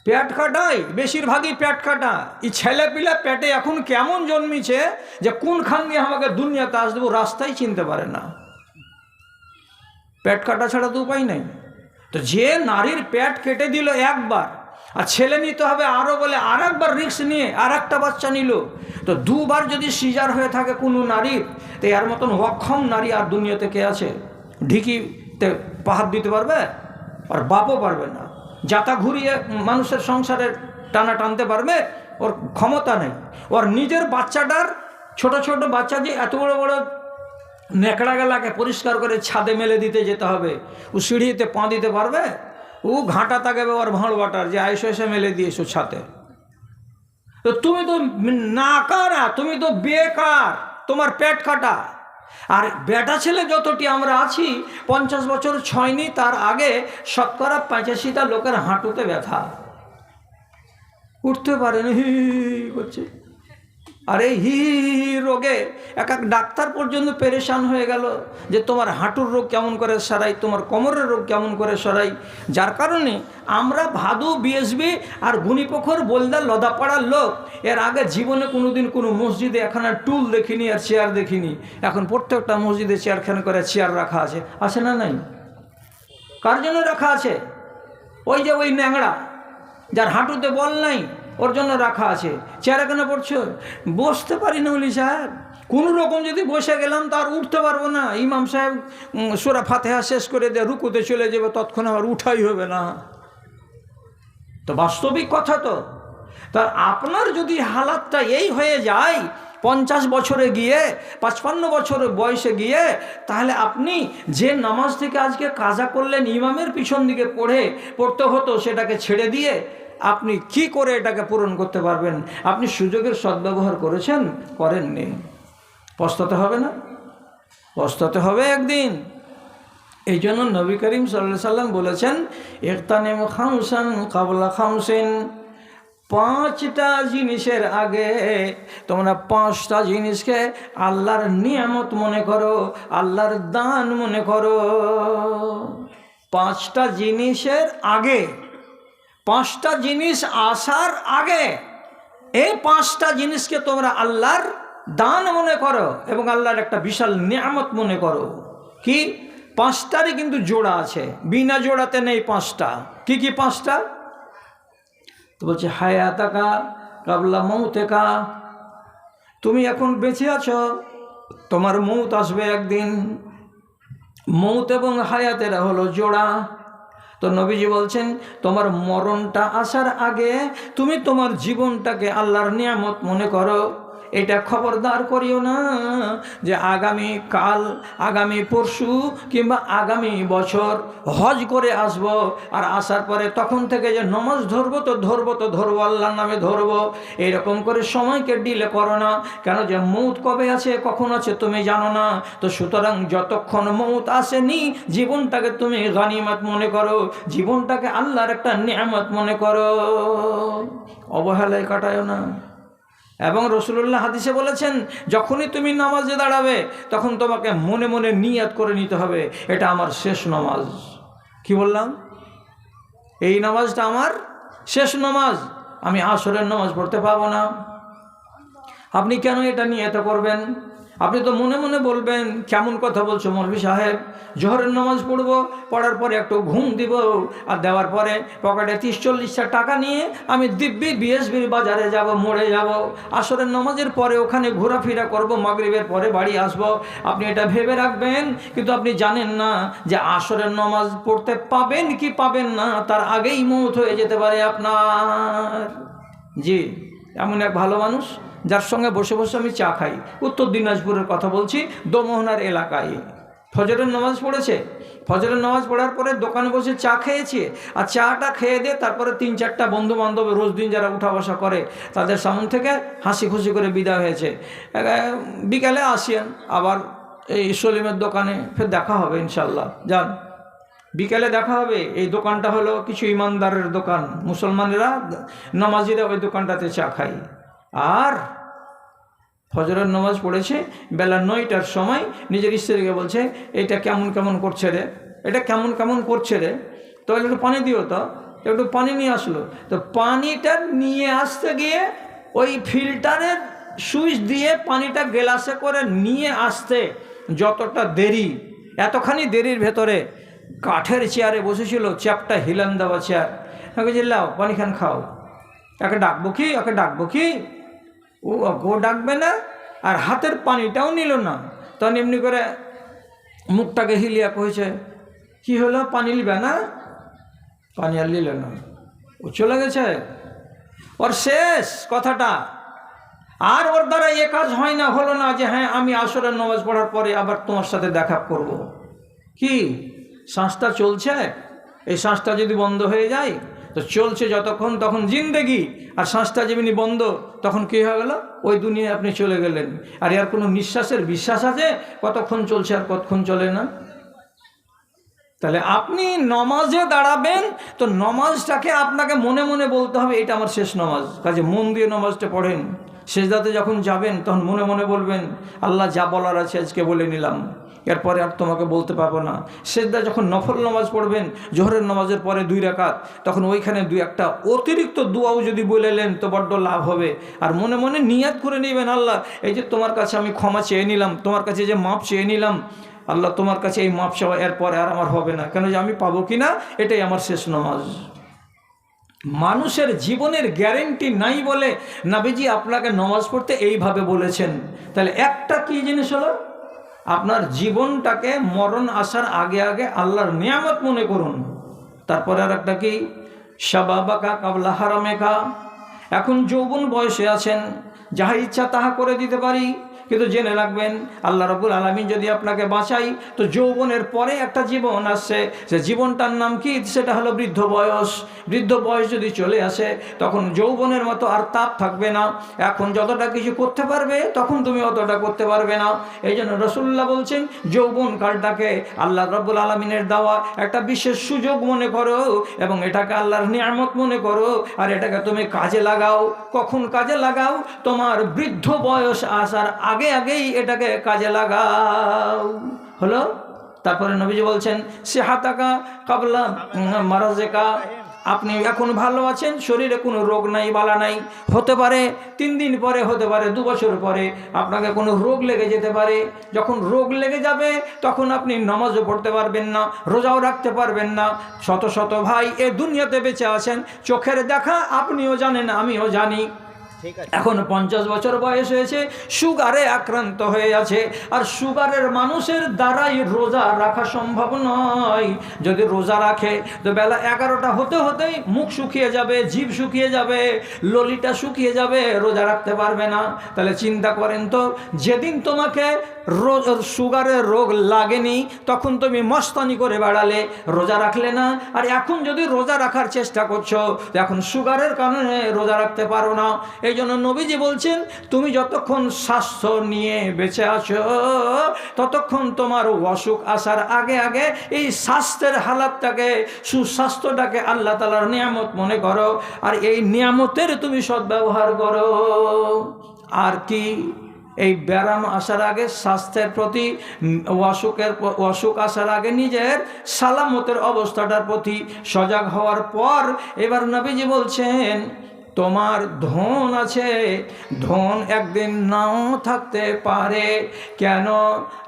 পেট কাটাই, বেশিরভাগই পেট কাটা। এই ছেলেপিলা পেটে এখন কেমন জন্মিছে যে কোনখান দিয়ে আমাকে দুনিয়াতে আস দেবো রাস্তাই চিনতে পারে না। পেট কাটা ছাড়া তো উপায় নেই। তো যে নারীর পেট কেটে দিল একবার, আর ছেলে নিতে হবে আরও বলে আর একবার রিস্ক নিয়ে আর একটা বাচ্চা নিল, তো দুবার যদি সিজার হয়ে থাকে কোনো নারীর, তো এর মতন অক্ষম নারী আর দুনিয়াতে কে আছে? ঢিকিতে পাহাড় দিতে পারবে? আর বাপও পারবে না। যাতা ঘুরিয়ে মানুষের সংসারে টানা টানতে পারবে? ওর ক্ষমতা নেই। ওর নিজের বাচ্চাটার, ছোট ছোট বাচ্চা যে এত বড় বড় নেকড়া গেলাকে পরিষ্কার করে ছাদে মেলে দিতে যেতে হবে, ও সিঁড়িতে পা দিতে পারবে? ও ঘাঁটা তাকাবে ওর ভাঁড় বাটার যে আইসো এসে মেলে দিয়েছো ছাদে। তো তুমি তো নাকারা, তুমি তো বেকার, তোমার পেট কাটা। আর বেটা ছেলে যতটি আমরা আছি, 50 বছর ছয়নি তার আগে 85% লোকের হাঁটুতে ব্যথা, উঠতে পারে না, হি করছে। আর এই হি রোগে এক এক ডাক্তার পর্যন্ত পেরেশান হয়ে গেল যে তোমার হাঁটুর রোগ কেমন করে সারাই, তোমার কোমরের রোগ কেমন করে সরাই। যার কারণে আমরা ভাদু, বিএসবি আর গুণিপোখর, বোলদা, লদাপাড়ার লোক এর আগে জীবনে কোনোদিন কোনো মসজিদে এখানে টুল দেখিনি আর চেয়ার দেখিনি। এখন প্রত্যেকটা মসজিদে চেয়ারখানে করে চেয়ার রাখা আছে, আছে না নাই? কার জন্য রাখা আছে? ওই যে ওই ন্যাংড়া যার হাঁটুতে বল নাই, ওর জন্য রাখা আছে। চেয়ারে কেন পড়ছো? বসতে পারি না বলি সাহেব, কোনো রকম যদি বসে গেলাম তার উঠতে পারবো না। ইমাম সাহেব সূরা ফাতিহা শেষ করে দিয়ে রুকুতে চলে যাবে, তৎক্ষণ আমার উঠাই হবে না। তো বাস্তবিক কথা তো। তার আপনার যদি হালাতটা এই হয়ে যায় 50 বছরে গিয়ে, 55 বছরের বয়সে গিয়ে, তাহলে আপনি যে নামাজ থেকে আজকে কাজা করলেন ইমামের পিছন দিকে পড়তে হতো, সেটাকে ছেড়ে দিয়ে আপনি কি করে এটাকে পূরণ করতে পারবেন? আপনি সুযোগের সদ্ব্যবহার করেছেন? করেননি। পস্তাতে হবে না? পস্তাতে হবে একদিন। এই জন্য নবী করিম সাল্লাল্লাহু আলাইহি সাল্লাম বলেছেন, ইগতানিম খামসান কাবলা খামসিন, 5টা জিনিসের আগে তোমরা 5টা জিনিসকে আল্লাহর নিয়ামত মনে করো, আল্লাহর দান মনে করো। 5টা জিনিসের আগে, 5টা জিনিস আসার আগে এই 5টা জিনিসকে তোমরা আল্লাহর দান মনে করো এবং আল্লাহর একটা বিশাল নিয়ামত মনে করো। কি? 5টারই কিন্তু জোড়া আছে, বিনা জোড়াতে নেই 5টা। কি কি 5টা? তো বলছে হায়াতাকা কাবলা মৌতেকা, তুমি এখন বেঁচে আছো, তোমার মৌত আসবে একদিন। মৌত এবং হায়াতেরা হলো জোড়া। তো নবীজি বলছেন, তোমার মরণটা আসার আগে তুমি তোমার জীবনটাকে আল্লাহর নিয়ামত মনে করো। এটা খবরদার করিও না যে আগামী কাল, আগামী পরশু কিংবা আগামী বছর হজ করে আসব, আর আসার পরে তখন থেকে যে নমাজ ধরবো তো ধরবো আল্লাহর নামে ধরবো, এরকম করে সময়কে ডিলে করো না। কেন যে মৌত কবে আছে, কখন আছে তুমি জানো না। তো সুতরাং যতক্ষণ মৌত আসেনি জীবনটাকে তুমি গনিমত মনে করো, জীবনটাকে আল্লাহর একটা নিয়ামত মনে করো, অবহেলায় কাটায়ও না। এবং রাসূলুল্লাহ হাদিসে বলেছেন, যখনই তুমি নামাজে দাঁড়াবে তখন তোমাকে মনে মনে নিয়াত করে নিতে হবে, এটা আমার শেষ নামাজ। কি বললাম? এই নামাজটা আমার শেষ নামাজ, আমি আসরের নামাজ পড়তে পারবো না। আপনি কেন এটা নিয়ত করবেন? আপনি তো মনে মনে বলবেন, কেমন কথা বলছো মৌলভী সাহেব, জোহরের নামাজ পড়বো, পড়ার পরে একটু ঘুম দিব, আর দেওয়ার পরে পকেটে 30-40টা টাকা নিয়ে আমি দিব্যি বিএসবির বাজারে যাব, মোড়ে যাব, আসরের নামাজের পরে ওখানে ঘোরাফেরা করব, মাগরিবের পরে বাড়ি আসব। আপনি এটা ভেবে রাখবেন, কিন্তু আপনি জানেন না যে আসরের নামাজ পড়তে পাবেন কি পাবেন না, তার আগেই মৌত হয়ে যেতে পারে আপনার। জি, এমন এক ভালো মানুষ যার সঙ্গে বসে বসে আমি চা খাই, উত্তর দিনাজপুরের কথা বলছি, দোমোহনার এলাকায়। ফজরের নামাজ পড়েছে, ফজরের নামাজ পড়ার পরে দোকানে বসে চা খেয়েছে, আর চাটা খেয়ে দিয়ে তারপরে 3-4টা বন্ধু বান্ধব রোজ দিন যারা উঠা বসা করে তাদের সামনে থেকে হাসি খুশি করে বিদায় হয়েছে। বিকালে আসেন আবার এই সলিমের দোকানে, ফের দেখা হবে ইনশাল্লাহ, যান বিকালে দেখা হবে। এই দোকানটা হলো কিছু ইমানদারের দোকান, মুসলমানেরা, নামাজিরা ওই দোকানটাতে চা খায়। আর ফজরের নামাজ পড়েছে বেলা 9টার সময়, নিজের স্ত্রীকে বলছে, এটা কেমন কেমন করছে রে, এটা কেমন কেমন করছে রে, তো একটু পানি দিও। তো একটু পানি নিয়ে আসলো। তো পানিটা নিয়ে আসতে গিয়ে ওই ফিল্টারের সুইচ দিয়ে পানিটা গ্লাসে করে নিয়ে আসতে যতটা দেরি, এতখানি দেরির ভেতরে কাঠের চেয়ারে বসেছিল, চ্যাপটা হিলান দেওয়া চেয়ার। আমাকে যে লাও পানি খান খাও, একে ডাকবো কি, একে ডাকবো কি, ও ডাকবে না, আর হাতের পানিটাও নিল না। তখন এমনি করে মুখটাকে হিলিয়া কইছে, কি হলো, পানি নিবে না? পানি আর নিল না, ও চলে গেছে। ওর শেষ কথাটা। আর ওর দ্বারা এ কাজ হয় না, হলো না যে হ্যাঁ আমি আসরের নামাজ পড়ার পরে আবার তোমার সাথে দেখা করব। কি শ্বাসটা চলছে, এই শ্বাসটা যদি বন্ধ হয়ে যায় তো চলছে যতক্ষণ তখন জিন্দেগি, আর শ্বাসটা যেমনি বন্ধ তখন কী হয়ে গেল, ওই দুনিয়ায় আপনি চলে গেলেন। আর এর কোনো নিঃশ্বাসের বিশ্বাস আছে কতক্ষণ চলছে আর কতক্ষণ চলে না? তাহলে আপনি নমাজে দাঁড়াবেন তো নমাজটাকে আপনাকে মনে মনে বলতে হবে এটা আমার শেষ নমাজ। কাজে মন দিয়ে নমাজটা পড়েন। সেজদাতে যখন যাবেন তখন মনে মনে বলবেন, আল্লাহ যা বলার আছে আজকে বলে নিলাম, এরপরে আর তোমাকে বলতে পারবো না। সেজদা যখন নফল নামাজ পড়বেন, জোহরের নামাজের পরে 2 রাকাত, তখন ওইখানে 2-1টা অতিরিক্ত দুয়াও যদি বলেলেন তো বড্ড লাভ হবে। আর মনে মনে নিয়াত করে নেবেন, আল্লাহ এই যে তোমার কাছে আমি ক্ষমা চেয়ে নিলাম, তোমার কাছে যে মাপ চেয়ে নিলাম, আল্লাহ তোমার কাছে এই মাপ চাওয়া এরপরে আর আমার হবে না, কেন যে আমি পাবো কি না, এটাই আমার শেষ নামাজ। মানুষের জীবনের গ্যারেন্টি নাই বলে নবীজি আপনাকে নামাজ পড়তে এইভাবে বলেছেন। তাহলে একটা কি জিনিস হলো, আপনার জীবনটাকে মরণ আসার আগে আগে আল্লাহর নিয়ামত মনে করুন। তারপরে আর একটা কি, শাবাবাকা কাবলা হারামেকা। এখন যৌবন বয়সে আছেন, যাহা ইচ্ছা তাহা করে দিতে পারি, কিন্তু জেনে রাখবেন আল্লাহ রাব্বুল আলামিন যদি আপনাকে বাঁচাই তো যৌবনের পরে একটা জীবন আসছে, সে জীবনটার নাম কি, সেটা হলো বৃদ্ধ বয়স। বৃদ্ধ বয়স যদি চলে আসে তখন যৌবনের মতো আর তাপ থাকবে না। এখন যতটা কিছু করতে পারবে তখন তুমি অতটা করতে পারবে না। এই জন্য রাসূলুল্লাহ বলছেন যৌবন কালটাকে আল্লাহ রাব্বুল আলামিনের দেওয়া একটা বিশেষ সুযোগ মনে করো এবং এটাকে আল্লাহর নিয়ামত মনে করো, আর এটাকে তুমি কাজে লাগাও। কখন কাজে লাগাও? তোমার বৃদ্ধ বয়স আসার আগে আগেই এটাকে কাজে লাগাও। হলো? তারপরে নবীজি বলছেন সিহাতাকা কাবলা মারাজেকা। আপনি এখন ভালো আছেন, শরীরে কোনো রোগ নাই, বালা নাই, হতে পারে 3 দিন পরে, হতে পারে 2 বছর পরে আপনাকে কোনো রোগ লেগে যেতে পারে। যখন রোগ লেগে যাবে তখন আপনি নামাজও পড়তে পারবেন না, রোজাও রাখতে পারবেন না। শত শত ভাই এ দুনিয়াতে বেঁচে আছেন, চোখের দেখা আপনিও জানেন, আমিও জানি। এখন 50 বছর বয়স হয়েছে, সুগারে আক্রান্ত হয়ে আছে, আর সুগারের মানুষের দ্বারাই রোজা রাখা সম্ভব নয়। যদি রোজা রাখে তো বেলা 11টা হতে হতেই মুখ শুকিয়ে যাবে, জিভ শুকিয়ে যাবে, ললিটা শুকিয়ে যাবে, রোজা রাখতে পারবে না। তাহলে চিন্তা করেন তো, যেদিন তোমাকে সুগারের রোগ লাগেনি তখন তুমি মস্তানি করে বেড়ালে, রোজা রাখলে না। আর এখন যদি রোজা রাখার চেষ্টা করছো এখন সুগারের কারণে রোজা রাখতে পারো না। এই জন্য নবীজি বলছেন তুমি যতক্ষণ স্বাস্থ্য নিয়ে বেঁচে আছো ততক্ষণ তোমার অসুখ আসার আগে আগে এই স্বাস্থ্যের হালাতটাকে, সুস্বাস্থ্যটাকে আল্লাহ তাআলার নিয়ামত মনে করো, আর এই নিয়ামতের তুমি সদ্ব্যবহার করো। আর কি, এই ব্যারাম আসার আগে স্বাস্থ্যের প্রতি, অসুখ আসার আগে নিজের সালামতের অবস্থাটার প্রতি সজাগ হওয়ার পর এবার নবীজি বলছেন তোমার ধন আছে, ধন একদিন নাও থাকতে পারে। কেন?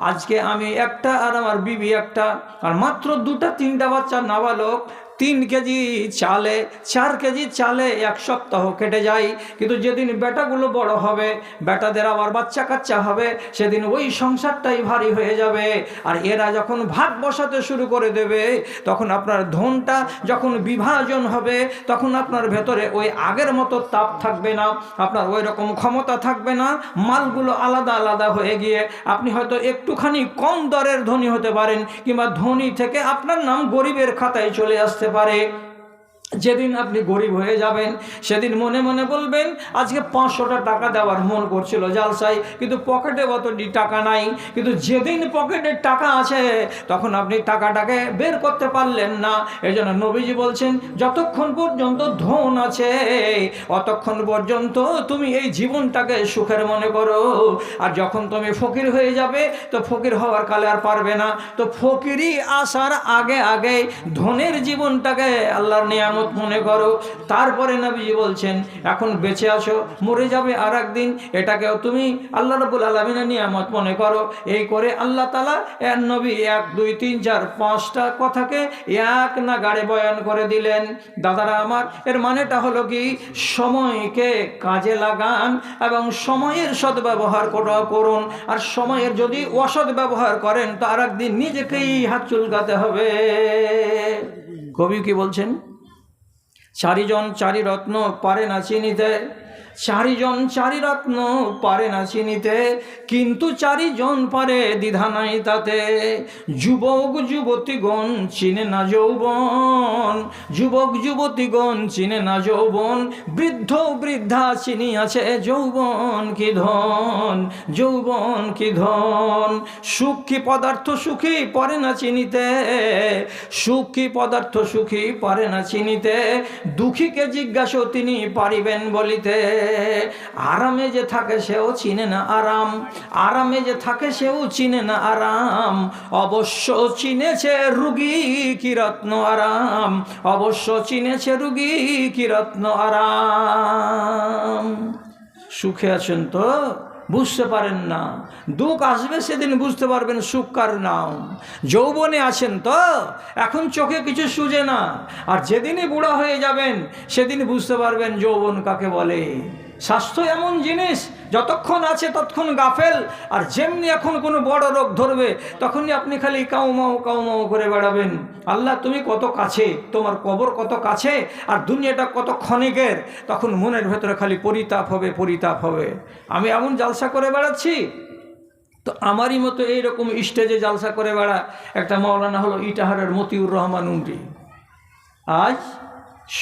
আজকে আমি একটা আর আমার বিবি একটা, আর মাত্র 2-3টা বাচ্চা নাবালক, 3 কেজি চালে, 4 কেজি চালে 1 সপ্তাহ কেটে যায়। কিন্তু যেদিন বেটাগুলো বড় হবে, বেটাদের আবার বাচ্চা কাচ্চা হবে, সেদিন ওই সংসারটাই ভারী হয়ে যাবে। আর এরা যখন ভাগ বসাতে শুরু করে দেবে তখন আপনার ধনটা যখন বিভাজন হবে তখন আপনার ভেতরে ওই আগের মতো তাপ থাকবে না, আপনার ওই রকম ক্ষমতা থাকবে না। মালগুলো আলাদা আলাদা হয়ে গিয়ে আপনি হয়তো একটুখানি কম দরের ধনী হতে পারেন, কিংবা ধনী থেকে আপনার নাম গরিবের খাতায় চলে আসতে পারে। যেদিন আপনি গরিব হয়ে যাবেন সেদিন মনে মনে বলবেন আজকে 500টা টাকা দেওয়ার মন করছিল জালসায়, কিন্তু পকেটে অতটি টাকা নাই। কিন্তু যেদিন পকেটে টাকা আছে তখন আপনি টাকাটাকে বের করতে পারলেন না। এই জন্য নবীজি বলছেন যতক্ষণ পর্যন্ত ধন আছে অতক্ষণ পর্যন্ত তুমি এই জীবনটাকে সুখের মনে করো। আর যখন তুমি ফকির হয়ে যাবে তো ফকির হওয়ার কালে আর পারবে না, তো ফকিরি আসার আগে আগে ধনের জীবনটাকে আল্লাহর নিয়ামত নিয়ামত মনে করো। তারপরে নবীজি বলছেন এখন বেঁচে আছো, মরে যাবে আর একদিন, এটাকেও তুমি আল্লাহ রাব্বুল আলামিনের নিয়ামত মনে করো। এই করে আল্লাহ তাআলা এর নবী 1 2 3 4 5টা কথাকে এক নাগাড়ে বয়ান করে দিলেন। দাদারা আমার, এর মানেটা হলো কি, সময়কে কাজে লাগান এবং সময়ের সদ্ব্যবহার করুন। আর সময়ের যদি অসৎ ব্যবহার করেন তো আর একদিন নিজেকেই হাত চুলকাতে হবে। কবি কি বলছেন? চারিজন চারি রত্ন পারে না চিনিতে, চারিজন চারি রত্ন পারে না চিনিতে, কিন্তু চারিজন পারে দ্বিধা নাই তাতে। যুবক যুবতীগণ চিনে না যৌবন, যুবক যুবতীগণ চিনে না যৌবন, বৃদ্ধ বৃদ্ধা চিনিয়াছে যৌবন কি ধন, যৌবন কি ধন। সুখ কি পদার্থ সুখী পারে না চিনিতে, সুখ কি পদার্থ সুখী পারে না চিনিতে, দুঃখীকে জিজ্ঞাসা তিনি পারিবেন বলিতে। আরামে যে থাকে সেও চিনে না আরাম, আরামে যে থাকে সেও চিনে না আরাম, অবশ্য চিনেছে রুগী কি রত্ন আরাম, অবশ্য চিনেছে রুগী কি রত্ন আরাম। সুখে আছেন তো বুঝতে পারেন না, দুঃখ আসবে সেদিন বুঝতে পারবেন সুখ কার নাম। যৌবনে আছেন তো এখন চোখে কিছু সুজে না, আর যেদিনই বুড়া হয়ে যাবেন সেদিন বুঝতে পারবেন যৌবন কাকে বলে। স্বাস্থ্য এমন জিনিস যতক্ষণ আছে ততক্ষণ গাফেল, আর যেমনি এখন কোনো বড় রোগ ধরবে তখনই আপনি খালি কাউমাও কাউমাও করে বেড়াবেন। আল্লাহ তুমি কত কাছে, তোমার কবর কত কাছে, আর দুনিয়াটা কত ক্ষণিকের, তখন মনের ভেতরে খালি পরিতাপ হবে পরিতাপ হবে। আমি এমন জালসা করে বেড়াচ্ছি, তো আমারই মতো এইরকম স্টেজে জালসা করে বেড়া একটা মাওলানা হলো ইটাহারের মতিউর রহমান উমরি। আজ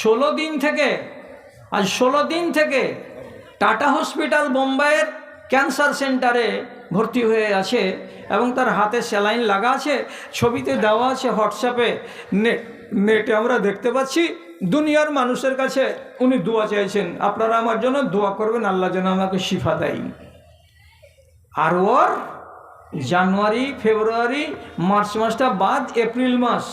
16 দিন থেকে টাটা হসপিটাল বোম্বাইয়ের ক্যান্সার সেন্টারে ভর্তি হয়ে আছে এবং তার হাতে স্যালাইন লাগা আছে, ছবিতে দেওয়া আছে, হোয়াটসঅ্যাপে নেটে আমরা দেখতে পাচ্ছি। দুনিয়ার মানুষের কাছে উনি দোয়া চাইছেন, আপনারা আমার জন্য দোয়া করবেন আল্লাহ যেন আমাকে শিফা দেয়। আর ওর জানুয়ারি ফেব্রুয়ারি মার্চ মাসটা বাদ এপ্রিল মাস,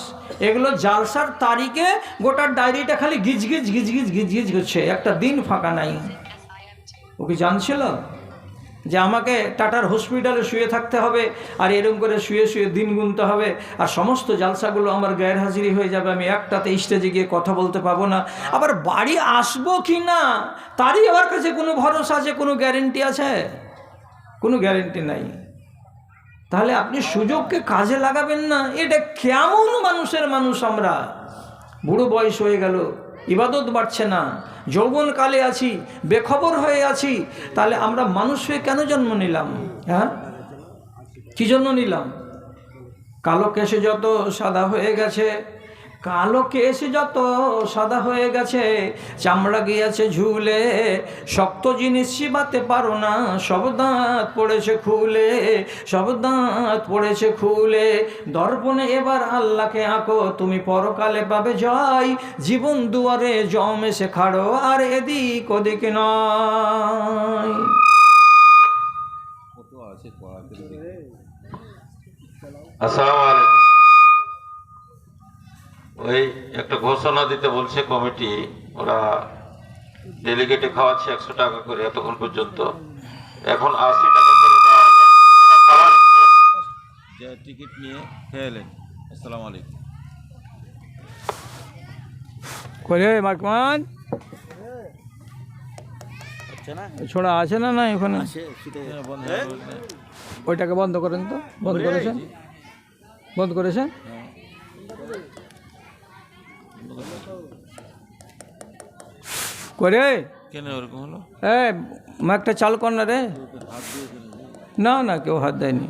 এগুলো জালসার তারিখে গোটা ডায়েরিটা খালি গিজগিজ গিজগিজ গিজগিজ করছে, একটা দিন ফাঁকা নাই। ও কি জানছিল যে আমাকে টাটার হসপিটালে শুয়ে থাকতে হবে, আর এরকম করে শুয়ে শুয়ে দিন গুনতে হবে, আর সমস্ত জালসাগুলো আমার গায়ের হাজিরি হয়ে যাবে, আমি একটাতে স্টেজে গিয়ে কথা বলতে পাবো না, আবার বাড়ি আসবো কি না তারই আমার কাছে কোনো ভরসা আছে, কোনো গ্যারেন্টি আছে? কোনো গ্যারেন্টি নাই। তাহলে আপনি সুযোগকে কাজে লাগাবেন না, এটা কেমন মানুষের মানুষ আমরা? বুড়ো বয়স হয়ে গেল, ইবাদত বাড়ছে না, যৌবনকালে আছি, বেখবর হয়ে আছি, তাহলে আমরা মানুষ হয়ে কেন জন্ম নিলাম? হ্যাঁ, কি জন্য নিলাম? কালো কেশে যত সাদা হয়ে গেছে, কালো কেশে যত সাদা হয়ে গেছে, চামড়া গিয়েছে ঝুলে, শক্ত জিনিস চিবাতে পারো না, সব দাঁত পড়েছে খুলে, সব দাঁত পড়েছে খুলে। দর্পণে এবার আল্লাহকে আঁকো, তুমি পরকালে পাবে জয়, জীবন দুয়ারে জম এসে খাড়ো, আর এদিক ওদিক নয়। আসসালামু আলাইকুম। ওই একটা ঘোষণা দিতে বলছে কমিটি, ওরা ডেলিগেটে খাওয়াচ্ছে 100 টাকা করে এতক্ষণ পর্যন্ত, এখন 80 টাকা করে দেওয়া হবে। যে টিকিট নিয়ে খেয়ে এলেন। আসসালামু আলাইকুম। করে মাকমান ছোড়া আছে না? না ওখানে ওইটাকে বন্ধ করেন তো। বন্ধ করেছেন? বন্ধ করেছেন? করে কেন ওরকম হলো? একটা চাল কর না রে। না না, কেউ হাত দেয়নি।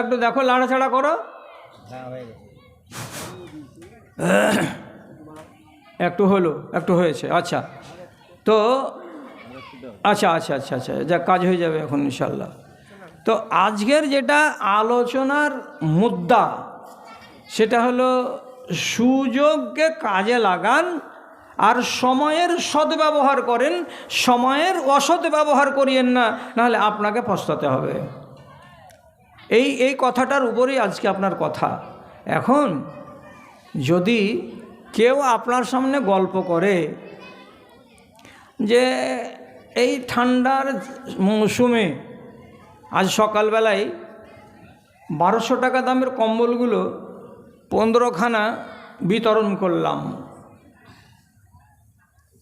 একটু দেখো, লাড়াছাড়া করো। একটু হলো, একটু হয়েছে। আচ্ছা, তো আচ্ছা আচ্ছা আচ্ছা আচ্ছা, যা কাজ হয়ে যাবে এখন ইনশাল্লাহ। তো আজকের যেটা আলোচনার মুদ্দা সেটা হলো সুযোগকে কাজে লাগান আর সময়ের সদ্ব্যবহার করেন, সময়ের অসৎ ব্যবহার করিয়েন না, নাহলে আপনাকে পস্তাতে হবে। এই কথাটার উপরেই আজকে আপনার কথা। এখন যদি কেউ আপনার সামনে গল্প করে যে এই ঠান্ডার মৌসুমে আজ সকালবেলায় 1200 টাকা দামের কম্বলগুলো 15খানা বিতরণ করলাম।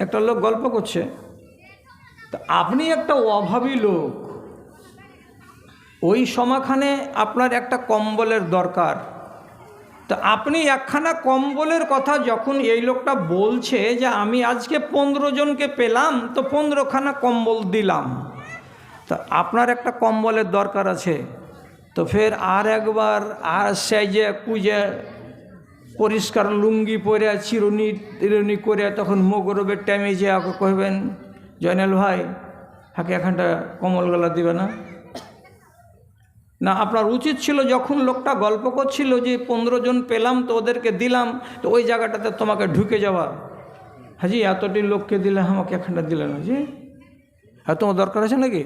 একটা লোক গল্প করছে, তা আপনি একটা অভাবী লোক, ওই সময়খানে আপনার একটা কম্বলের দরকার, তো আপনি একখানা কম্বলের কথা যখন এই লোকটা বলছে যে আমি আজকে 15 জনকে পেলাম তো 15খানা কম্বল দিলাম, তো আপনার একটা কম্বলের দরকার আছে, তো ফের আর একবার আর সেজে কুজে পরিষ্কার লুঙ্গি পরে চিরুনি টিরুনি করে তখন মোগরবের টাইমে যে আগে কহবেন জয়নাল ভাই হাকে এখানটা কম্বলগুলা দিবে না? না, আপনার উচিত ছিল যখন লোকটা গল্প করছিল যে 15 জন পেলাম তো ওদেরকে দিলাম, তো ওই জায়গাটাতে তোমাকে ঢুকে যাওয়া, হাজি এতটি লোককে দিলে আমাকে এখানটা দিলে না, জি হ্যাঁ তোমার দরকার আছে নাকি?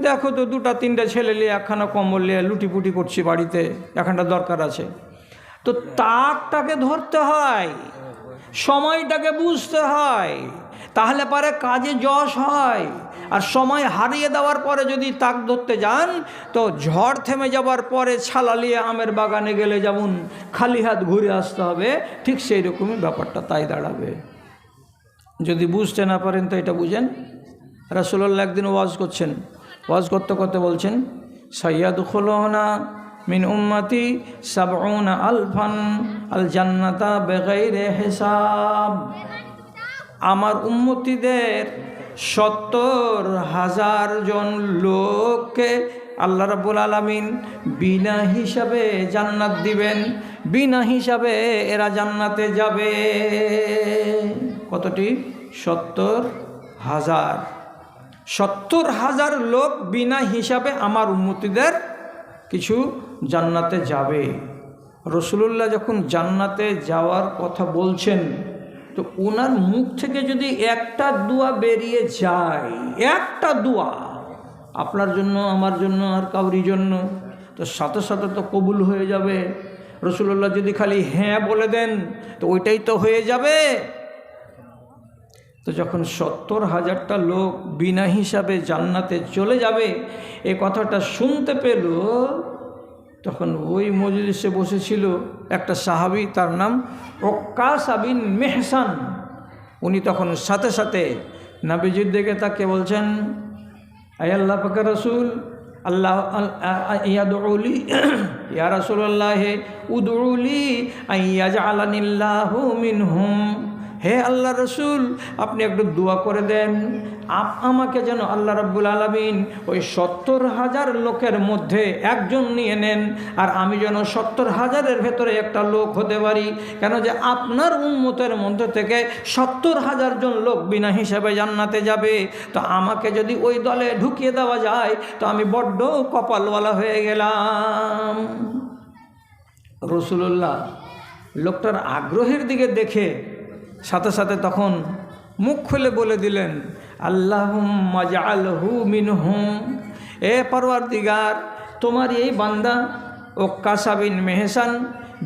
দেখো তো 2-3টা ছেলে নিয়ে একখানা কম্বল নিয়ে লুটিপুটি করছি বাড়িতে, এখানটা দরকার আছে। তো তাকটাকে ধরতে হয়, সময়টাকে বুঝতে হয়, তাহলে পরে কাজে যশ হয়। আর সময় হারিয়ে দেওয়ার পরে যদি তাক ধরতে যান তো ঝড় থেমে যাওয়ার পরে ছালা নিয়ে আমের বাগানে গেলে যেমন খালি হাত ঘুরে আসতে হবে, ঠিক সেই রকমই ব্যাপারটা তাই দাঁড়াবে। যদি বুঝতে না পারেন তো এটা বুঝেন। রাসূলুল্লাহ একদিন ওয়াজ করছেন, ওয়াজ করতে করতে বলছেন সাইয়াদুখুলুনা মিন উম্মতি 70 আলফান আল জান্নাতা বিগাইরি হিসাব। আমার উম্মতিদের 70,000 জন লোককে আল্লাহ রাব্বুল আলামিন বিনা হিসাবে জান্নাত দিবেন, বিনা হিসাবে এরা জান্নাতে যাবে। কতটি? 70,000। 70,000 লোক বিনা হিসাবে আমার উম্মতিদের কিছু জান্নাতে যাবে। রাসূলুল্লাহ যখন জান্নাতে যাওয়ার কথা বলছেন তো ওনার মুখ থেকে যদি একটা দোয়া বেরিয়ে যায়, একটা দোয়া আপনার জন্য, আমার জন্য, আর কাউরি জন্য, তো সাথে সাথে তো কবুল হয়ে যাবে। রাসূলুল্লাহ যদি খালি হ্যাঁ বলে দেন তো ওইটাই তো হয়ে যাবে। তো যখন 70,000টা লোক বিনা হিসাবে জান্নাতে চলে যাবে এ কথাটা শুনতে পেল, তখন ওই মজলিসে বসেছিল একটা সাহাবী, তার নাম ওক্কাস বিন মেহসান। উনি তখন সাথে সাথে নবীজির দিকে তাকে বলছেন, আয় আল্লাহ পাকের রাসূল, আল্লাহ ইয়াদউলি ইয়া রাসূলুল্লাহ উদউলি আইয়াজআলানিল্লাহু মিনহুম। হে আল্লাহ রসুল, আপনি একটু দোয়া করে দেন আমাকে যেন আল্লাহ রাব্বুল আলামিন ওই 70,000 লোকের মধ্যে একজন নিয়ে নেন, আর আমি যেন 70,000-এর ভেতরে একটা লোক হতে পারি। কেন যে আপনার উম্মতের মধ্যে থেকে 70,000 জন লোক বিনা হিসাবে জান্নাতে যাবে, তো আমাকে যদি ওই দলে ঢুকিয়ে দেওয়া যায় তো আমি বড্ড কপালওয়ালা হয়ে গেলাম। রাসূলুল্লাহ লোকটার আগ্রহের দিকে দেখে সাথে সাথে তখন মুখ খুলে বলে দিলেন, আল্লাহুম্মা জাআলহু মিনহুম। এ পরওয়ারদিগার, তোমার এই বান্দা ওক্কাস বিন মেহসান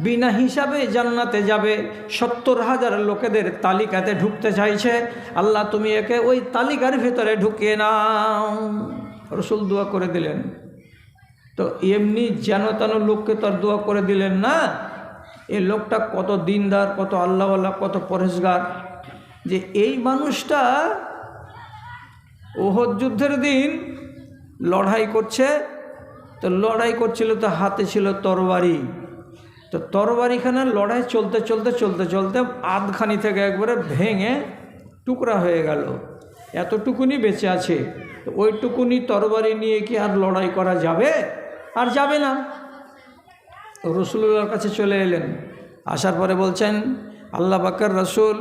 বিনা হিসাবে জান্নাতে যাবে, 70,000 লোকেদের তালিকাতে ঢুকতে চাইছে, আল্লাহ তুমি একে ওই তালিকার ভেতরে ঢুকিয়ে নাও। রাসূল দোয়া করে দিলেন। তো এমনি যেন তেন লোককে তো আর দোয়া করে দিলেন না। এই লোকটা কত দিনদার, কত আল্লাহওয়ালা, কত পরহেজগার, যে এই মানুষটা উহুদ যুদ্ধের দিন লড়াই করছে, তো লড়াই করছিল তো হাতে ছিল তরবারি, তো তরবারিখানে লড়াই চলতে চলতে চলতে চলতে আধখানি থেকে একবারে ভেঙে টুকরা হয়ে গেল, এতটুকুনি বেঁচে আছে। তো ওইটুকুনি তরবারি নিয়ে কি আর লড়াই করা যাবে? আর যাবে না। রাসূলুল্লাহর কাছে চলে এলেন, আসার পরে বলছেন, আল্লাহ পাকের রাসূল,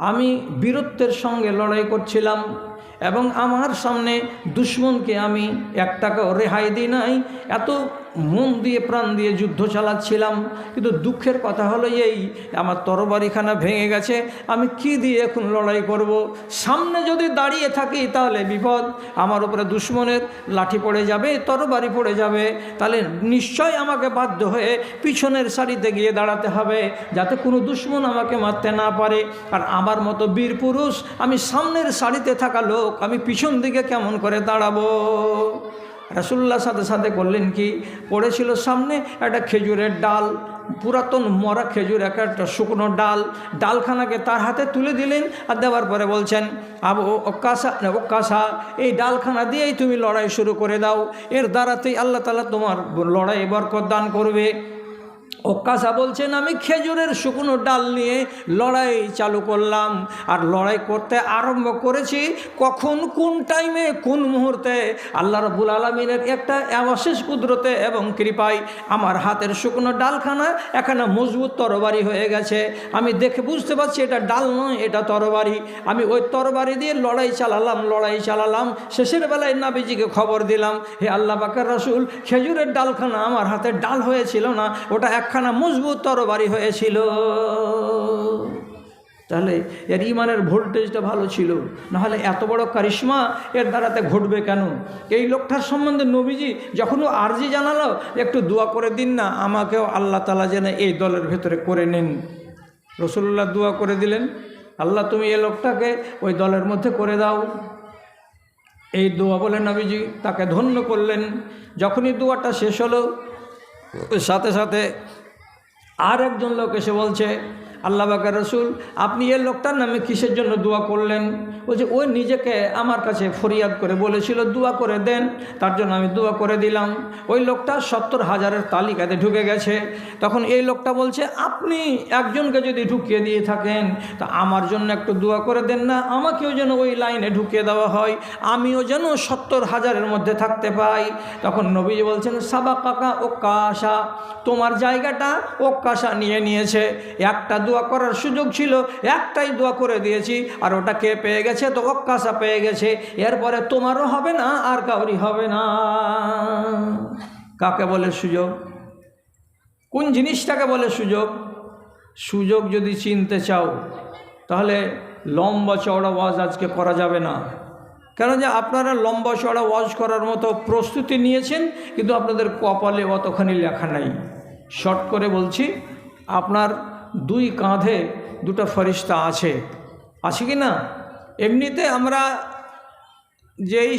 আমি বীরত্বের সঙ্গে লড়াই করছিলাম এবং আমার সামনে দুশমনকে আমি 1 টাকাও রেহাই দিই নাই, এত মন দিয়ে প্রাণ দিয়ে যুদ্ধ চালাচ্ছিলাম, কিন্তু দুঃখের কথা হলো এই আমার তরবারিখানা ভেঙে গেছে, আমি কি দিয়ে এখন লড়াই করব? সামনে যদি দাঁড়িয়ে থাকি তাহলে বিপদ, আমার উপরে দুশ্মনের লাঠি পড়ে যাবে, তরবারি পড়ে যাবে, তাহলে নিশ্চয় আমাকে বাধ্য হয়ে পিছনের সারিতে গিয়ে দাঁড়াতে হবে যাতে কোনো দুশ্মন আমাকে মারতে না পারে। আর আমার মতো বীর পুরুষ, আমি সামনের সারিতে থাকা লোক, আমি পিছন দিকে কেমন করে দাঁড়াবো? রাসূলুল্লাহ সাথে সাথে করলেন কি, পড়েছিল সামনে একটা খেজুরের ডাল, পুরাতন মরা খেজুর, একটা শুকনো ডালখানাকে তার হাতে তুলে দিলেন, আর দেওয়ার পরে বলছেন আবু ওকাসা এই ডালখানা দিয়েই তুমি লড়াই শুরু করে দাও, এর দ্বারাতেই আল্লাহ তাআলা তোমার লড়াই বরকত দান করবে। ওকাসা বলছেন আমি খেজুরের শুকনো ডাল নিয়ে লড়াই চালু করলাম, আর লড়াই করতে আরম্ভ করেছি কখন, কোন টাইমে, কোন মুহূর্তে আল্লাহ রাব্বুল আলামিনের একটা অশেষ কুদরতে এবং কৃপায় আমার হাতের শুকনো ডালখানা এখানে মজবুত তরবারি হয়ে গেছে। আমি দেখে বুঝতে পারছি এটা ডাল নয়, এটা তরবারি। আমি ওই তরবারি দিয়ে লড়াই চালালাম। শেষের বেলায় নবীজিকে খবর দিলাম, হে আল্লাহ পাকের রাসূল, খেজুরের ডালখানা আমার হাতে ডাল হয়েছিল না, ওটা একখানা মজবুত তরবারি হয়েছিল। তাহলে এর ইমানের ভোল্টেজটা ভালো ছিল, নাহলে এত বড় কারিশমা এর দ্বারাতে ঘটবে কেন? এই লোকটার সম্বন্ধে নবীজি যখন আরজি জানালো, একটু দোয়া করে দিন না, আমাকেও আল্লাহ তাআলা যেন এই দলের ভেতরে করে নেন। রাসূলুল্লাহ দোয়া করে দিলেন, আল্লাহ তুমি এই লোকটাকে ওই দলের মধ্যে করে দাও। এই দোয়া বলে নবীজি তাকে ধন্য করলেন। যখনই দোয়াটা শেষ হলো, সাথে সাথে আর একজন লোক এসে বলছে, আল্লাহ পাকের রাসূল, আপনি এই লোকটার নামে কিসের জন্য দোয়া করলেন? বলছে ওই নিজেকে আমার কাছে ফরিয়াদ করে বলেছিল দোয়া করে দেন, তার জন্য আমি দোয়া করে দিলাম। ওই লোকটা 70,000-এর তালিকাতে ঢুকে গেছে। তখন এই লোকটা বলছে, আপনি একজনকে যদি ঢুকিয়ে দিয়ে থাকেন তা আমার জন্য একটু দোয়া করে দেন না, আমাকেও যেন ওই লাইনে ঢুকিয়ে দেওয়া হয়, আমিও যেন 70,000-এর মধ্যে থাকতে পাই। তখন নবীজি বলছেন, সাবাকাকা ওকাসা, তোমার জায়গাটা ওকাসা নিয়ে নিয়েছে। একটা দোয়া করার সুযোগ ছিল, একটাই দোয়া করে দিয়েছি, আর ওটা কে পেয়ে গেছে? তো ওকাসা পেয়ে গেছে। এরপরে তোমারও হবে না, আর কাউরি হবে না। কাকে বলে সুযোগ? কোন জিনিসটাকে বলে সুযোগ? সুযোগ যদি চিনতে চাও তাহলে লম্বা চওড়া ওয়াজ আজকে করা যাবে না। কেন যে আপনারা লম্বা চওড়া ওয়াজ করার মতো প্রস্তুতি নিয়েছেন, কিন্তু আপনাদের কপালে অতখানি লেখা নাই। শর্ট করে বলছি, আপনার দুই কাঁধে দুটো ফেরেশতা আছে কি না? এমনিতে আমরা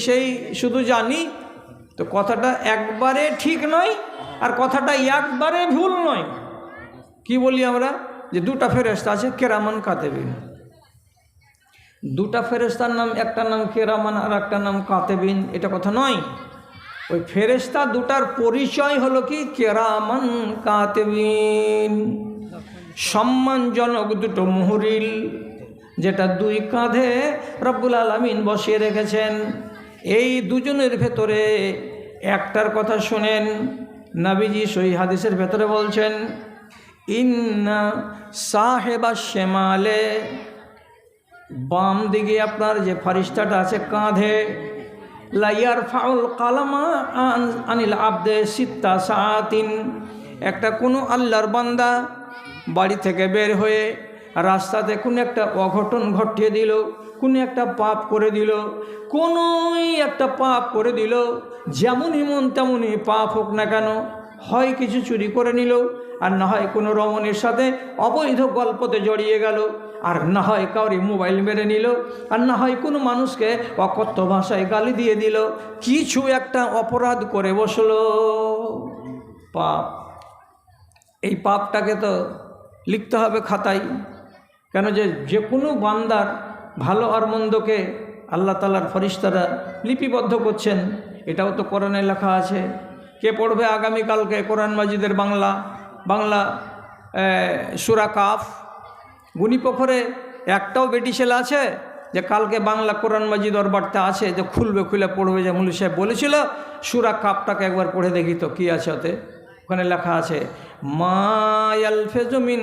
সেই শুধু জানি, তো কথাটা একবারে ঠিক নয়, আর কথাটা একবারে ভুল নয়। কি বলি আমরা? যে দুটা ফেরেশতা আছে, কেরামান কাতেবিন। দুটা ফেরেশতার নাম, একটার নাম কেরামান আর একটার নাম কাতেবিন, এটা কথা নয়। ওই ফেরেশতা দুটার পরিচয় হলো কি? কেরামান কাতেবিন, সম্মানজনক দুটো মুহুরিল, যেটা দুই কাঁধে রব্বুল আলামিন বসিয়ে রেখেছেন। এই দুজনের ভেতরে একটার কথা শুনেন, নবীজি সহিহ হাদিসের ভেতরে বলছেন, ইন্না সাহেবা শেমালে, বাম দিকে আপনার যে ফারিস্তাটা আছে কাঁধে, লাইয়ার ফাউল কালামা আনিল আবদে সিত্তা সাআতিন, একটা কোনো আল্লাহর বান্দা বাড়ি থেকে বের হয়ে রাস্তাতে কোনো একটা অঘটন ঘটিয়ে দিল, কোনো একটা পাপ করে দিল, কোনোই একটা পাপ করে দিল, যেমনই মন তেমনই পাপ হোক না কেন, হয় কিছু চুরি করে নিল, আর না হয় কোনো রমণীর সাথে অবৈধ গল্পতে জড়িয়ে গেল, আর না হয় কাউরি মোবাইল মেরে নিল, আর না হয় কোনো মানুষকে অকথ্য ভাষায় গালি দিয়ে দিল, কিছু একটা অপরাধ করে বসলো, পাপ। এই পাপটাকে তো লিখতে হবে খাতায়। কেন যে কোনো বান্দার ভালো আর মন্দকে আল্লাহ তাআলার ফেরেশতারা লিপিবদ্ধ করছেন, এটাও তো কোরআনে লেখা আছে। কে পড়বে আগামীকালকে কোরআন মাজিদের বাংলা সূরা কাফ? গুণীপোখরে একটাও বেটি ছেলে আছে যে কালকে বাংলা কোরআন মাজিদ ওর বাড়িতে আছে যে খুলে পড়বে? যে মুলি সাহেব বলেছিল সূরা কাফটাকে একবার পড়ে দেখি তো কি আছে ওতে। ওখানে লেখা আছে, মা ইয়ালফিজু মিন